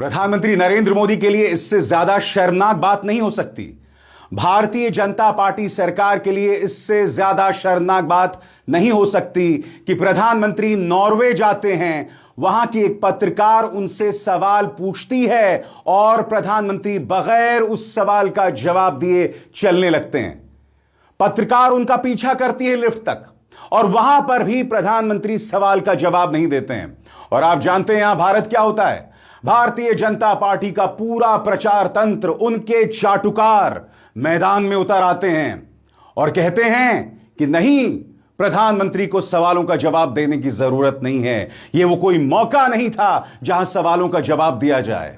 प्रधानमंत्री नरेंद्र मोदी के लिए इससे ज्यादा शर्मनाक बात नहीं हो सकती। भारतीय जनता पार्टी सरकार के लिए इससे ज्यादा शर्मनाक बात नहीं हो सकती कि प्रधानमंत्री नॉर्वे जाते हैं, वहां की एक पत्रकार उनसे सवाल पूछती है और प्रधानमंत्री बगैर उस सवाल का जवाब दिए चलने लगते हैं। पत्रकार उनका पीछा करती है लिफ्ट तक और वहां पर भी प्रधानमंत्री सवाल का जवाब नहीं देते हैं। और आप जानते हैं यहां भारत क्या होता है? भारतीय जनता पार्टी का पूरा प्रचार तंत्र, उनके चाटुकार मैदान में उतर आते हैं और कहते हैं कि नहीं, प्रधानमंत्री को सवालों का जवाब देने की जरूरत नहीं है, यह वो कोई मौका नहीं था जहां सवालों का जवाब दिया जाए।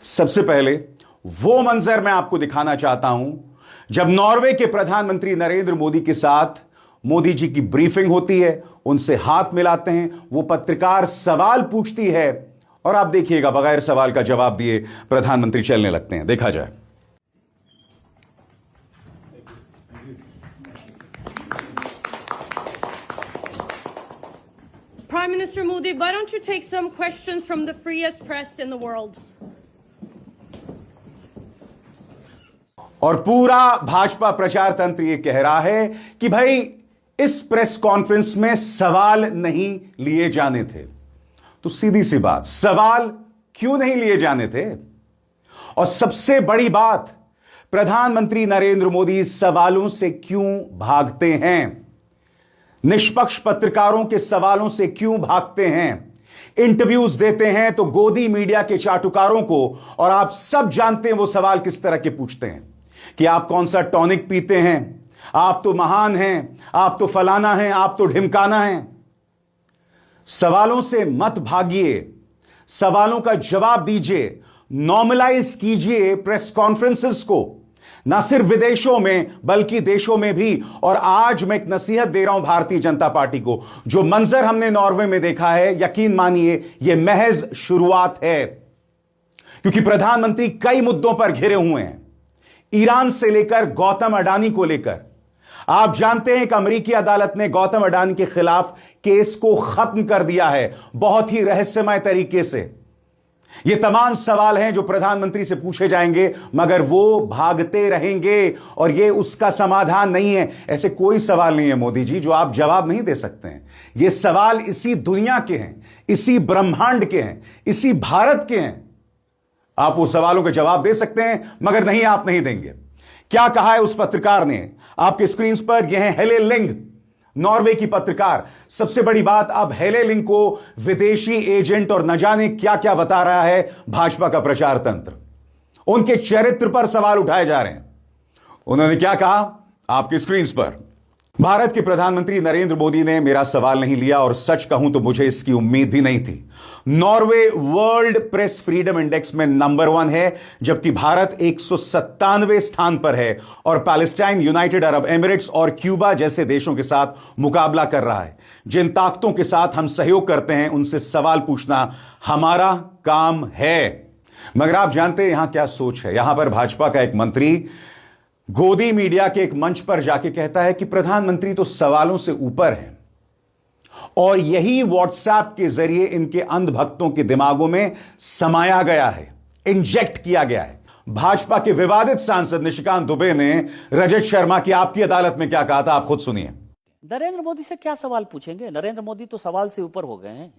सबसे पहले वो मंजर मैं आपको दिखाना चाहता हूं जब नॉर्वे के प्रधानमंत्री नरेंद्र मोदी के साथ मोदी जी की ब्रीफिंग होती है, उनसे हाथ मिलाते हैं, वो पत्रकार सवाल पूछती है और आप देखिएगा बगैर सवाल का जवाब दिए प्रधानमंत्री चलने लगते हैं। देखा जाए। Prime Minister Modi, why don't you take some questions from the freest press in the world? और पूरा भाजपा प्रचार तंत्र यह कह रहा है कि भाई इस प्रेस कॉन्फ्रेंस में सवाल नहीं लिए जाने थे। तो सीधी सी बात, सवाल क्यों नहीं लिए जाने थे? और सबसे बड़ी बात, प्रधानमंत्री नरेंद्र मोदी सवालों से क्यों भागते हैं? निष्पक्ष पत्रकारों के सवालों से क्यों भागते हैं? इंटरव्यूज देते हैं तो गोदी मीडिया के चाटुकारों को, और आप सब जानते हैं वो सवाल किस तरह के पूछते हैं कि आप कौन सा टॉनिक पीते हैं, आप तो महान हैं, आप तो फलाना हैं, आप तो ढिमकाना हैं। सवालों से मत भागिए, सवालों का जवाब दीजिए, नॉर्मलाइज कीजिए प्रेस कॉन्फ्रेंसेस को, ना सिर्फ विदेशों में बल्कि देशों में भी। और आज मैं एक नसीहत दे रहा हूं भारतीय जनता पार्टी को, जो मंजर हमने नॉर्वे में देखा है, यकीन मानिए यह महज शुरुआत है, क्योंकि प्रधानमंत्री कई मुद्दों पर घिरे हुए हैं, ईरान से लेकर गौतम अडानी को लेकर। आप जानते हैं कि अमेरिकी अदालत ने गौतम अडानी के खिलाफ केस को खत्म कर दिया है बहुत ही रहस्यमय तरीके से। ये तमाम सवाल हैं जो प्रधानमंत्री से पूछे जाएंगे, मगर वो भागते रहेंगे और ये उसका समाधान नहीं है। ऐसे कोई सवाल नहीं है मोदी जी जो आप जवाब नहीं दे सकते हैं। ये सवाल इसी दुनिया के हैं, इसी ब्रह्मांड के हैं, इसी भारत के हैं। आप वो सवालों के जवाब दे सकते हैं, मगर नहीं, आप नहीं देंगे। क्या कहा है उस पत्रकार ने? आपके स्क्रीन पर यह है हेले लिंग, नॉर्वे की पत्रकार। सबसे बड़ी बात, अब हेले लिंग को विदेशी एजेंट और न जाने क्या क्या बता रहा है भाजपा का प्रचार तंत्र। उनके चरित्र पर सवाल उठाए जा रहे हैं। उन्होंने क्या कहा आपकी स्क्रीन पर? भारत के प्रधानमंत्री नरेंद्र मोदी ने मेरा सवाल नहीं लिया और सच कहूं तो मुझे इसकी उम्मीद भी नहीं थी। Norway world press freedom index में नंबर 1 है, जबकि भारत 197वें स्थान पर है और पैलेस्टाइन, यूनाइटेड अरब एमिरेट्स और क्यूबा जैसे देशों के साथ मुकाबला कर रहा है। जिन ताकतों के साथ हम सहयोग करते हैं उनसे सवाल पूछना हमारा काम है। मगर आप जानते हैं यहां क्या सोच है? यहां पर भाजपा का एक मंत्री गोदी मीडिया के एक मंच पर जाके कहता है कि प्रधानमंत्री तो सवालों से ऊपर है, और यही व्हाट्सएप के जरिए इनके अंधभक्तों के दिमागों में समाया गया है, इंजेक्ट किया गया है। भाजपा के विवादित सांसद निशिकांत दुबे ने रजत शर्मा की आपकी अदालत में क्या कहा था, आप खुद सुनिए। नरेंद्र मोदी से क्या सवाल पूछेंगे? नरेंद्र मोदी तो सवाल से ऊपर हो गए हैं।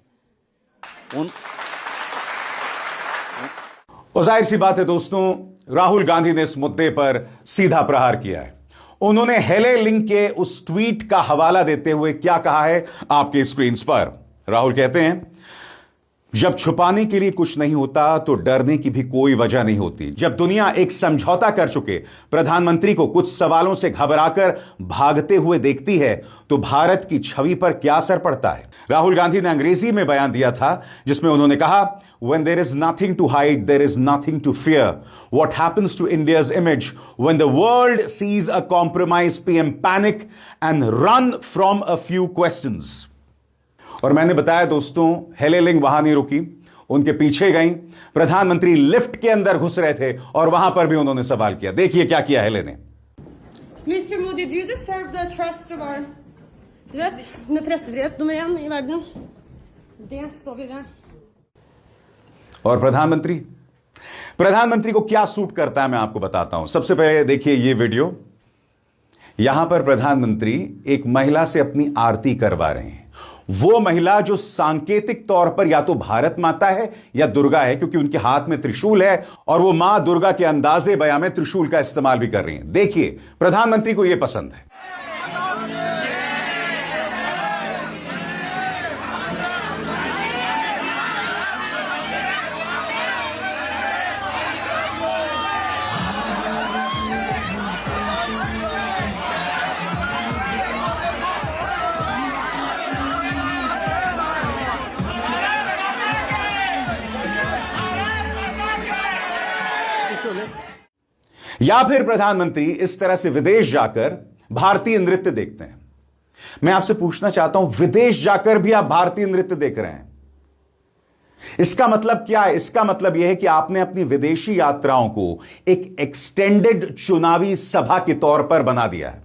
और जाहिर सी बात है दोस्तों, राहुल गांधी ने इस मुद्दे पर सीधा प्रहार किया है। उन्होंने हेले लिंग के उस ट्वीट का हवाला देते हुए क्या कहा है आपके स्क्रीन पर? राहुल कहते हैं, जब छुपाने के लिए कुछ नहीं होता तो डरने की भी कोई वजह नहीं होती। जब दुनिया एक समझौता कर चुके प्रधानमंत्री को कुछ सवालों से घबराकर भागते हुए देखती है तो भारत की छवि पर क्या असर पड़ता है? राहुल गांधी ने अंग्रेजी में बयान दिया था जिसमें उन्होंने कहा, When there is nothing to hide, there is nothing to fear. What happens to India's image when the world sees a compromised PM panic and run from a few questions? और मैंने बताया दोस्तों, हेले लिंग वहां नहीं रुकी, उनके पीछे गई। प्रधानमंत्री लिफ्ट के अंदर घुस रहे थे और वहां पर भी उन्होंने सवाल किया। देखिए क्या किया हेले ने। Mr. Modi, do you deserve the trust of our... Du vet, när pressfrihet nummer 1 i världen. Det står vi ved. और प्रधानमंत्री प्रधानमंत्री को क्या सूट करता है मैं आपको बताता हूं। सबसे पहले देखिए ये वीडियो। यहां पर प्रधानमंत्री एक महिला से अपनी आरती करवा रहे हैं। वो महिला जो सांकेतिक तौर पर या तो भारत माता है या दुर्गा है, क्योंकि उनके हाथ में त्रिशूल है और वो मां दुर्गा के अंदाजे बयां में त्रिशूल का इस्तेमाल भी कर रही हैं। देखिए प्रधानमंत्री को यह पसंद है। या फिर प्रधानमंत्री इस तरह से विदेश जाकर भारतीय नृत्य देखते हैं। मैं आपसे पूछना चाहता हूं, विदेश जाकर भी आप भारतीय नृत्य देख रहे हैं, इसका मतलब क्या है? इसका मतलब यह है कि आपने अपनी विदेशी यात्राओं को एक एक्सटेंडेड चुनावी सभा के तौर पर बना दिया है।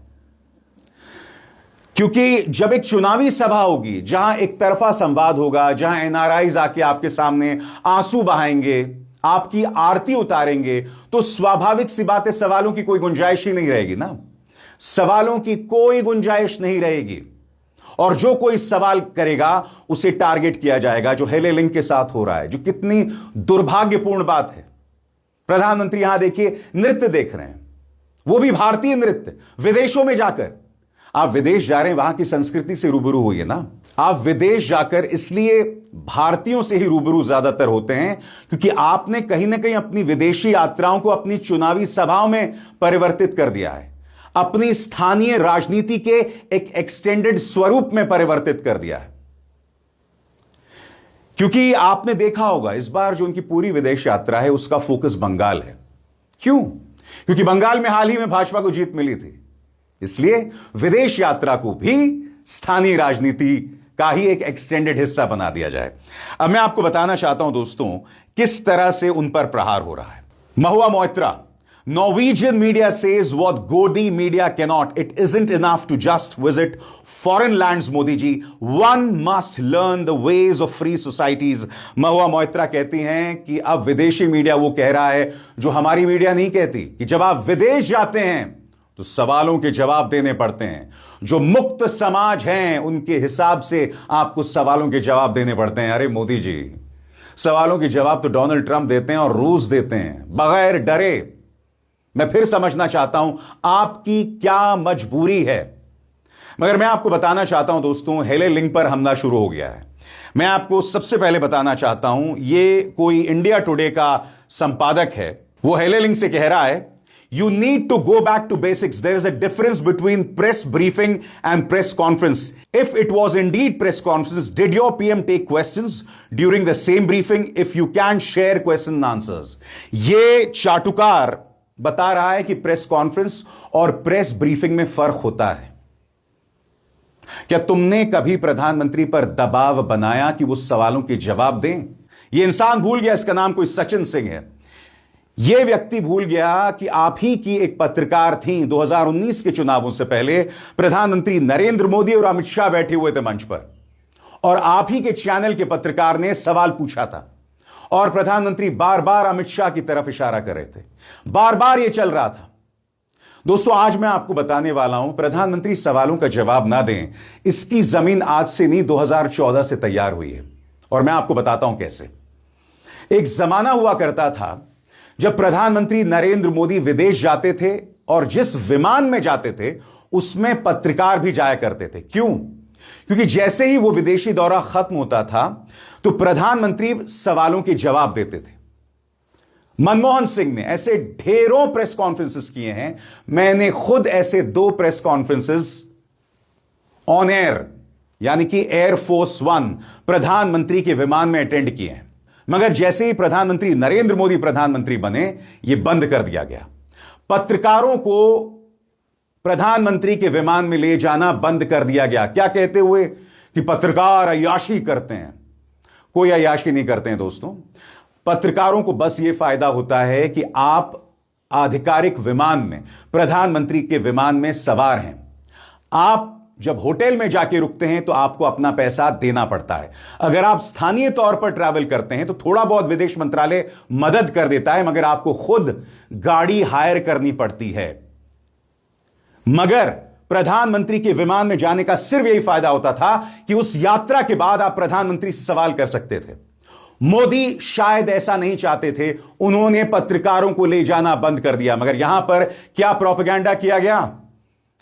क्योंकि जब एक चुनावी सभा होगी, जहां एक तरफा संवाद होगा, जहां एनआरआईज आके आपके सामने आंसू बहाएंगे, आपकी आरती उतारेंगे, तो स्वाभाविक सी बात है सवालों की कोई गुंजाइश ही नहीं रहेगी ना। सवालों की कोई गुंजाइश नहीं रहेगी और जो कोई सवाल करेगा उसे टारगेट किया जाएगा, जो हेले लिंक के साथ हो रहा है, जो कितनी दुर्भाग्यपूर्ण बात है। प्रधानमंत्री यहां देखिए नृत्य देख रहे हैं, वो भी भारतीय नृत्य, विदेशों में जाकर। आप विदेश जा रहे हैं, वहां की संस्कृति से रूबरू होइए ना। आप विदेश जाकर इसलिए भारतीयों से ही रूबरू ज्यादातर होते हैं क्योंकि आपने कहीं ना कहीं अपनी विदेशी यात्राओं को अपनी चुनावी सभाओं में परिवर्तित कर दिया है, अपनी स्थानीय राजनीति के एक एक्सटेंडेड स्वरूप में परिवर्तित कर दिया है। क्योंकि आपने देखा होगा इस बार जो उनकी पूरी विदेश यात्रा है उसका फोकस बंगाल है। क्यों? क्योंकि बंगाल में हाल ही में भाजपा को जीत मिली थी, इसलिए विदेश यात्रा को भी स्थानीय राजनीति का ही एक एक्सटेंडेड हिस्सा बना दिया जाए। अब मैं आपको बताना चाहता हूं दोस्तों किस तरह से उन पर प्रहार हो रहा है। Mahua Moitra, Norwegian media says what Godi media cannot. It isn't enough to just visit foreign lands, Modi ji. One must learn the ways of free societies. Mahua Moitra कहती हैं कि अब विदेशी मीडिया वो कह रहा है जो हमारी मीडिया नहीं कहती, कि जब आप विदेश जाते हैं तो सवालों के जवाब देने पड़ते हैं। जो मुक्त समाज हैं उनके हिसाब से आपको सवालों के जवाब देने पड़ते हैं। अरे मोदी जी, सवालों के जवाब तो डोनाल्ड ट्रंप देते हैं और रूस देते हैं बगैर डरे। मैं फिर समझना चाहता हूं आपकी क्या मजबूरी है। मगर मैं आपको बताना चाहता हूं दोस्तों, हेले लिंक पर हमला शुरू हो गया है। मैं आपको सबसे पहले बताना चाहता हूं, ये कोई इंडिया टुडे का संपादक है, वो हेले लिंक से कह रहा है, You need to go back to basics. There is a difference between press briefing and press conference. If it was indeed press conference, did your PM take questions during the same briefing? If you can share question and answers. ये चाटुकार बता रहा है कि press conference और press briefing में फर्क होता है। क्या तुमने कभी प्रधानमंत्री पर दबाव बनाया कि वो सवालों के जवाब दें? ये इंसान भूल गया, इसका नाम कोई सचिन सिंह है। यह व्यक्ति भूल गया कि आप ही की एक पत्रकार थी 2019 के चुनावों से पहले, प्रधानमंत्री नरेंद्र मोदी और अमित शाह बैठे हुए थे मंच पर और आप ही के चैनल के पत्रकार ने सवाल पूछा था और प्रधानमंत्री बार बार अमित शाह की तरफ इशारा कर रहे थे। बार बार यह चल रहा था। दोस्तों आज मैं आपको बताने वाला हूं, प्रधानमंत्री सवालों का जवाब ना दें, इसकी जमीन आज से नहीं 2014 से तैयार हुई है और मैं आपको बताता हूं कैसे। एक जमाना हुआ करता था जब प्रधानमंत्री नरेंद्र मोदी विदेश जाते थे और जिस विमान में जाते थे उसमें पत्रकार भी जाया करते थे। क्यों? क्योंकि जैसे ही वो विदेशी दौरा खत्म होता था तो प्रधानमंत्री सवालों के जवाब देते थे। मनमोहन सिंह ने ऐसे ढेरों प्रेस कॉन्फ्रेंसेस किए हैं। मैंने खुद ऐसे 2 प्रेस कॉन्फ्रेंसेस ऑन एयर यानी कि एयरफोर्स 1 प्रधानमंत्री के विमान में अटेंड किए हैं। मगर जैसे ही प्रधानमंत्री नरेंद्र मोदी प्रधानमंत्री बने, यह बंद कर दिया गया। पत्रकारों को प्रधानमंत्री के विमान में ले जाना बंद कर दिया गया। क्या कहते हुए? कि पत्रकार अय्याशी करते हैं। कोई अय्याशी नहीं करते हैं दोस्तों। पत्रकारों को बस यह फायदा होता है कि आप आधिकारिक विमान में, प्रधानमंत्री के विमान में सवार हैं, आप जब होटल में जाके रुकते हैं तो आपको अपना पैसा देना पड़ता है। अगर आप स्थानीय तौर पर ट्रैवल करते हैं तो थोड़ा बहुत विदेश मंत्रालय मदद कर देता है, मगर आपको खुद गाड़ी हायर करनी पड़ती है। मगर प्रधानमंत्री के विमान में जाने का सिर्फ यही फायदा होता था कि उस यात्रा के बाद आप प्रधानमंत्री से सवाल कर सकते थे। मोदी शायद ऐसा नहीं चाहते थे, उन्होंने पत्रकारों को ले जाना बंद कर दिया। मगर यहां पर क्या प्रोपेगेंडा किया गया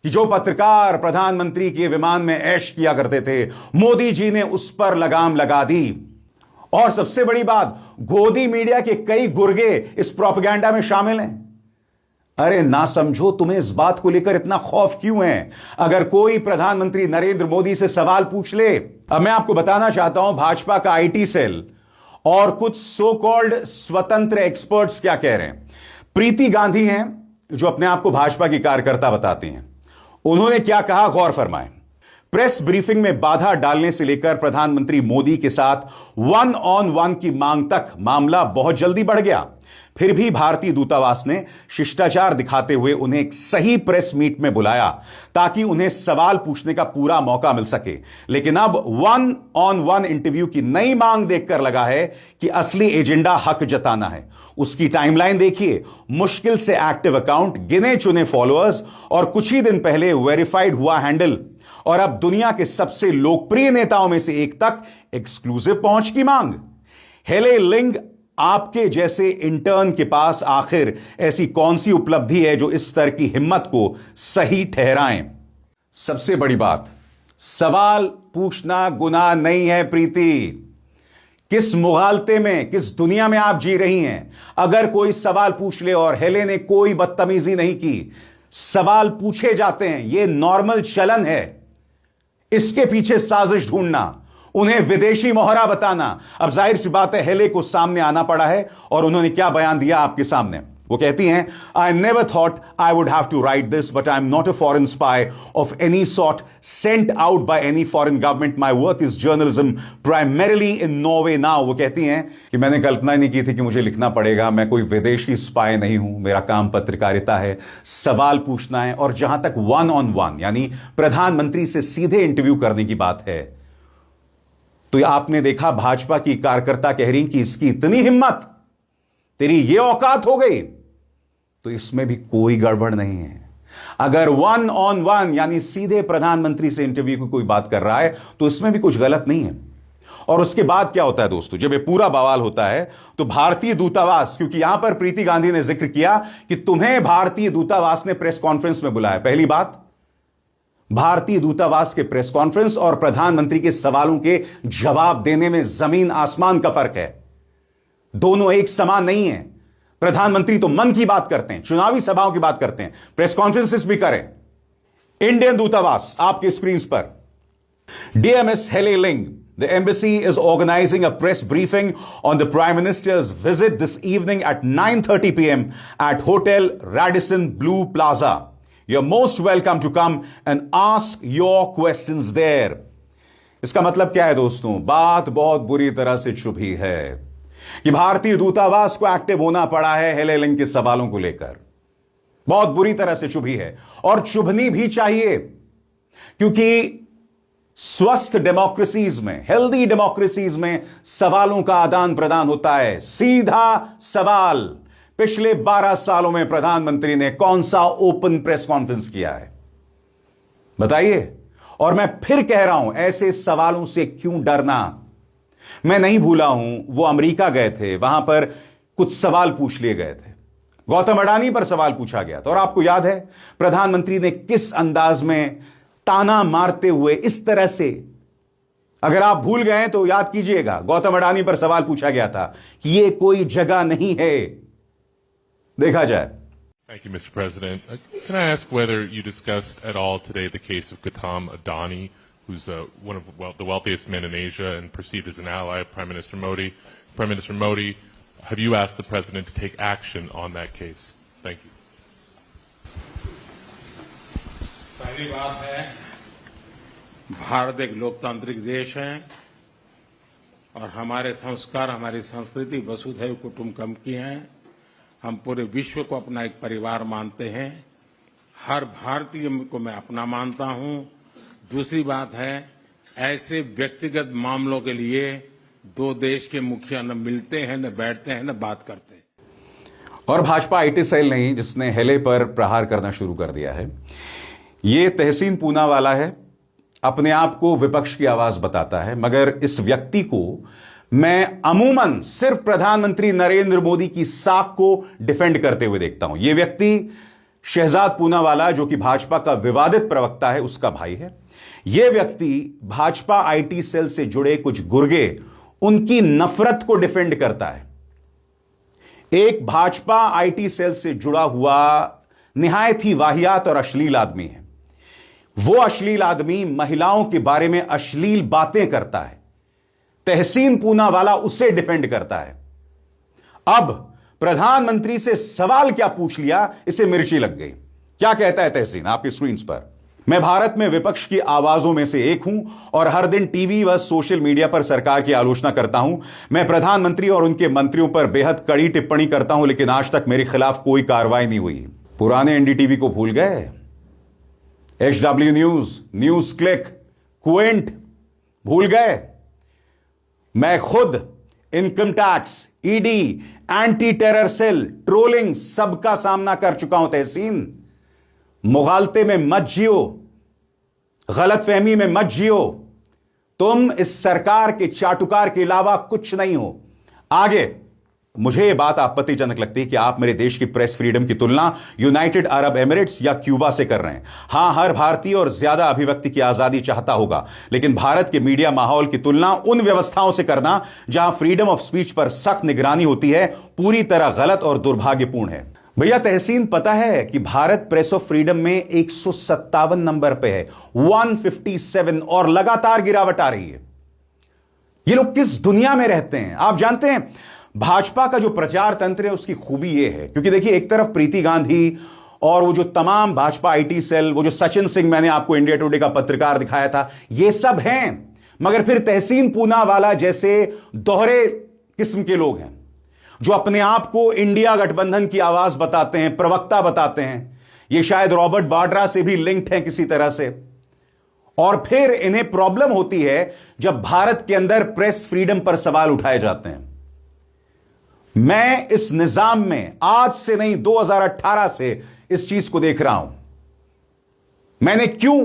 कि जो पत्रकार प्रधानमंत्री के विमान में ऐश किया करते थे, मोदी जी ने उस पर लगाम लगा दी। और सबसे बड़ी बात, गोदी मीडिया के कई गुर्गे इस प्रोपेगेंडा में शामिल हैं। अरे ना समझो, तुम्हें इस बात को लेकर इतना खौफ क्यों है? अगर कोई प्रधानमंत्री नरेंद्र मोदी से सवाल पूछ ले। अब मैं आपको बताना चाहता हूं भाजपा का आईटी सेल और कुछ सो कॉल्ड स्वतंत्र एक्सपर्ट्स क्या कह रहे हैं। प्रीति गांधी हैं जो अपने आप को भाजपा की कार्यकर्ता बताती हैं, उन्होंने क्या कहा, गौर फरमाएं। प्रेस ब्रीफिंग में बाधा डालने से लेकर प्रधानमंत्री मोदी के साथ 1-on-1 की मांग तक मामला बहुत जल्दी बढ़ गया। फिर भी भारतीय दूतावास ने शिष्टाचार दिखाते हुए उन्हें एक सही प्रेस मीट में बुलाया ताकि उन्हें सवाल पूछने का पूरा मौका मिल सके। लेकिन अब 1-on-1 इंटरव्यू की नई मांग देखकर लगा है कि असली एजेंडा हक जताना है। उसकी टाइमलाइन देखिए, मुश्किल से एक्टिव अकाउंट, गिने चुने फॉलोअर्स और कुछ ही दिन पहले वेरीफाइड हुआ हैंडल, और अब दुनिया के सबसे लोकप्रिय नेताओं में से एक तक एक्सक्लूसिव पहुंच की मांग। हेले लिंग, आपके जैसे इंटर्न के पास आखिर ऐसी कौन सी उपलब्धि है जो इस तरह की हिम्मत को सही ठहराएं? सबसे बड़ी बात, सवाल पूछना गुनाह नहीं है। प्रीति, किस मुगालते में, किस दुनिया में आप जी रही हैं? अगर कोई सवाल पूछ ले, और हेले ने कोई बदतमीजी नहीं की, सवाल पूछे जाते हैं, यह नॉर्मल चलन है। इसके पीछे साजिश ढूंढना, उन्हें विदेशी मोहरा बताना। अब जाहिर सी बात है, हेले को सामने आना पड़ा है और उन्होंने क्या बयान दिया आपके सामने। वो कहती हैं, I never thought I would have to write this, but I am not a foreign spy of any sort sent out by any foreign government. My work is journalism primarily in Norway now. वो कहती हैं कि मैंने कल्पना नहीं की थी कि मुझे लिखना पड़ेगा, मैं कोई विदेशी स्पाई नहीं हूं, मेरा काम पत्रकारिता है, सवाल पूछना है। और जहां तक 1-on-1 यानी प्रधानमंत्री से सीधे इंटरव्यू करने की बात है, तो आपने देखा भाजपा की कार्यकर्ता कह रही कि इसकी इतनी हिम्मत, तेरी ये औकात हो गई, तो इसमें भी कोई गड़बड़ नहीं है। अगर 1-on-1 यानी सीधे प्रधानमंत्री से इंटरव्यू की कोई बात कर रहा है तो इसमें भी कुछ गलत नहीं है। और उसके बाद क्या होता है दोस्तों, जब ये पूरा बवाल होता है तो भारतीय दूतावास, क्योंकि यहां पर प्रीति गांधी ने जिक्र किया कि तुम्हें भारतीय दूतावास ने प्रेस कॉन्फ्रेंस में बुलाया। पहली बात, भारतीय दूतावास के प्रेस कॉन्फ्रेंस और प्रधानमंत्री के सवालों के जवाब देने में जमीन आसमान का फर्क है। दोनों एक समान नहीं है। प्रधानमंत्री तो मन की बात करते हैं, चुनावी सभाओं की बात करते हैं, प्रेस कॉन्फ्रेंसेस भी करें। इंडियन दूतावास आपकी स्क्रीन पर, DMS Hele Ling, the embassy is organizing a press briefing on the Prime Minister's visit this evening at 9:30 p.m. at Hotel Radisson Blu Plaza. You're most welcome to come and ask your questions there. इसका मतलब क्या है दोस्तों? बात बहुत बुरी तरह से चुभी है कि भारतीय दूतावास को एक्टिव होना पड़ा है हेले लिंग के सवालों को लेकर। बहुत बुरी तरह से चुभी है और चुभनी भी चाहिए, क्योंकि स्वस्थ डेमोक्रेसीज में, हेल्दी डेमोक्रेसीज में सवालों का आदान प्रदान होता है। सीधा सवाल, पिछले 12 सालों में प्रधानमंत्री ने कौन सा ओपन प्रेस कॉन्फ्रेंस किया है? बताइए। और मैं फिर कह रहा हूं, ऐसे सवालों से क्यों डरना? मैं नहीं भूला हूं, वो अमेरिका गए थे, वहां पर कुछ सवाल पूछ लिए गए थे, गौतम अडानी पर सवाल पूछा गया था, और आपको याद है प्रधानमंत्री ने किस अंदाज में ताना मारते हुए, इस तरह से, अगर आप भूल गए तो याद कीजिएगा, गौतम अडानी पर सवाल पूछा गया था कि यह कोई जगह नहीं है। देखा जाए। Thank you, Mr. President. Can I ask whether you discussed at all today the case of Gautam Adani, who's one of the wealthiest men in Asia and perceived as an ally of Prime Minister Modi? Prime Minister Modi, have you asked the President to take action on that case? Thank you. पहली बात है, भारत एक लोकतांत्रिक देश है और हमारे संस्कार, हमारी संस्कृति वसुधैव कुटुंबकम की है। हम पूरे विश्व को अपना एक परिवार मानते हैं। हर भारतीय को मैं अपना मानता हूं। दूसरी बात है, ऐसे व्यक्तिगत मामलों के लिए दो देश के मुखिया न मिलते हैं, न बैठते हैं, न बात करते हैं। और भाजपा आईटी सेल नहीं जिसने हेले पर प्रहार करना शुरू कर दिया है। यह तहसीन पूनावाला है, अपने आप को विपक्ष की आवाज बताता है, मगर इस व्यक्ति को मैं अमूमन सिर्फ प्रधानमंत्री नरेंद्र मोदी की साख को डिफेंड करते हुए देखता हूं। यह व्यक्ति शहजाद पूनावाला, जो कि भाजपा का विवादित प्रवक्ता है, उसका भाई है। यह व्यक्ति भाजपा आईटी सेल से जुड़े कुछ गुर्गे, उनकी नफरत को डिफेंड करता है। एक भाजपा आईटी सेल से जुड़ा हुआ निहायत ही वाहियात और अश्लील आदमी है। वो अश्लील आदमी महिलाओं के बारे में अश्लील बातें करता है। तहसीन पूनावाला उसे डिफेंड करता है। अब प्रधानमंत्री से सवाल क्या पूछ लिया, इसे मिर्ची लग गई। क्या कहता है तहसीन आपकी स्क्रीन पर? मैं भारत में विपक्ष की आवाजों में से एक हूं और हर दिन टीवी व सोशल मीडिया पर सरकार की आलोचना करता हूं। मैं प्रधानमंत्री और उनके मंत्रियों पर बेहद कड़ी टिप्पणी करता हूं, लेकिन आज तक मेरे खिलाफ कोई कार्रवाई नहीं हुई। पुराने एनडीटीवी को भूल गए? HW news, news click, Quint भूल गए? मैं खुद income tax, ED, anti terror cell, trolling, सबका सामना कर चुका हूं। तहसीन, मुगालते में मत जियो, गलतफहमी में मत जियो। तुम इस सरकार के चाटुकार के अलावा कुछ नहीं हो। आगे मुझे यह बात आपत्तिजनक लगती है कि आप मेरे देश की प्रेस फ्रीडम की तुलना यूनाइटेड अरब एमिरेट्स या क्यूबा से कर रहे हैं। हां, हर भारतीय और ज्यादा अभिव्यक्ति की आजादी चाहता होगा, लेकिन भारत के मीडिया माहौल की तुलना उन व्यवस्थाओं से करना जहां फ्रीडम ऑफ स्पीच पर सख्त निगरानी होती है, पूरी तरह गलत और दुर्भाग्यपूर्ण है। भैया तहसीन, पता है कि भारत प्रेस ऑफ फ्रीडम में 157 नंबर पे है, 157, और लगातार गिरावट आ रही है। ये लोग किस दुनिया में रहते हैं? आप जानते हैं भाजपा का जो प्रचार तंत्र है उसकी खूबी यह है, क्योंकि देखिए एक तरफ प्रीति गांधी और वो जो तमाम भाजपा आईटी सेल, वो जो सचिन सिंह मैंने आपको इंडिया टुडे का पत्रकार दिखाया था, ये सब हैं, मगर फिर तहसीन पूनावाला जैसे दोहरे किस्म के लोग हैं जो अपने आप को इंडिया गठबंधन की आवाज बताते हैं, प्रवक्ता बताते हैं। ये शायद रॉबर्ट वाड्रा से भी लिंक्ड हैं किसी तरह से। और फिर इन्हें प्रॉब्लम होती है जब भारत के अंदर प्रेस फ्रीडम पर सवाल उठाए जाते हैं। मैं इस निजाम में आज से नहीं 2018 से इस चीज को देख रहा हूं। मैंने क्यों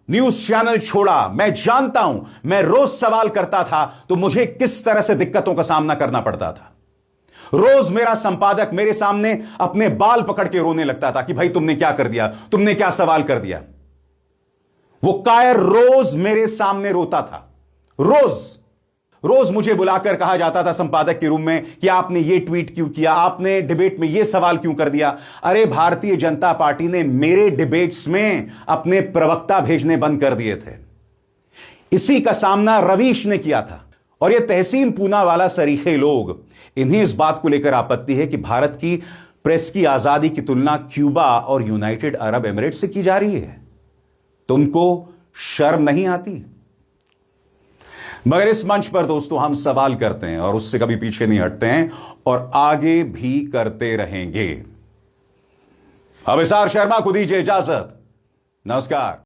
न्यूज चैनल छोड़ा, मैं जानता हूं। मैं रोज सवाल करता था तो मुझे किस तरह से दिक्कतों का सामना करना पड़ता था। रोज मेरा संपादक मेरे सामने अपने बाल पकड़ के रोने लगता था कि भाई तुमने क्या कर दिया, तुमने क्या सवाल कर दिया। वो कायर रोज मेरे सामने रोता था। रोज मुझे बुलाकर कहा जाता था संपादक के रूम में कि आपने ये ट्वीट क्यों किया, आपने डिबेट में ये सवाल क्यों कर दिया। अरे भारतीय जनता पार्टी ने मेरे डिबेट्स में अपने प्रवक्ता भेजने बंद कर दिए थे। इसी का सामना रवीश ने किया था। और ये तहसीन पूनावाला सरीखे लोग, इन्हें इस बात को लेकर आपत्ति है कि भारत की प्रेस की आजादी की तुलना क्यूबा और यूनाइटेड अरब एमिरेट से की जा रही है। तुमको शर्म नहीं आती? मगर इस मंच पर दोस्तों हम सवाल करते हैं और उससे कभी पीछे नहीं हटते हैं और आगे भी करते रहेंगे। अभिसार शर्मा को दीजिए इजाजत। नमस्कार।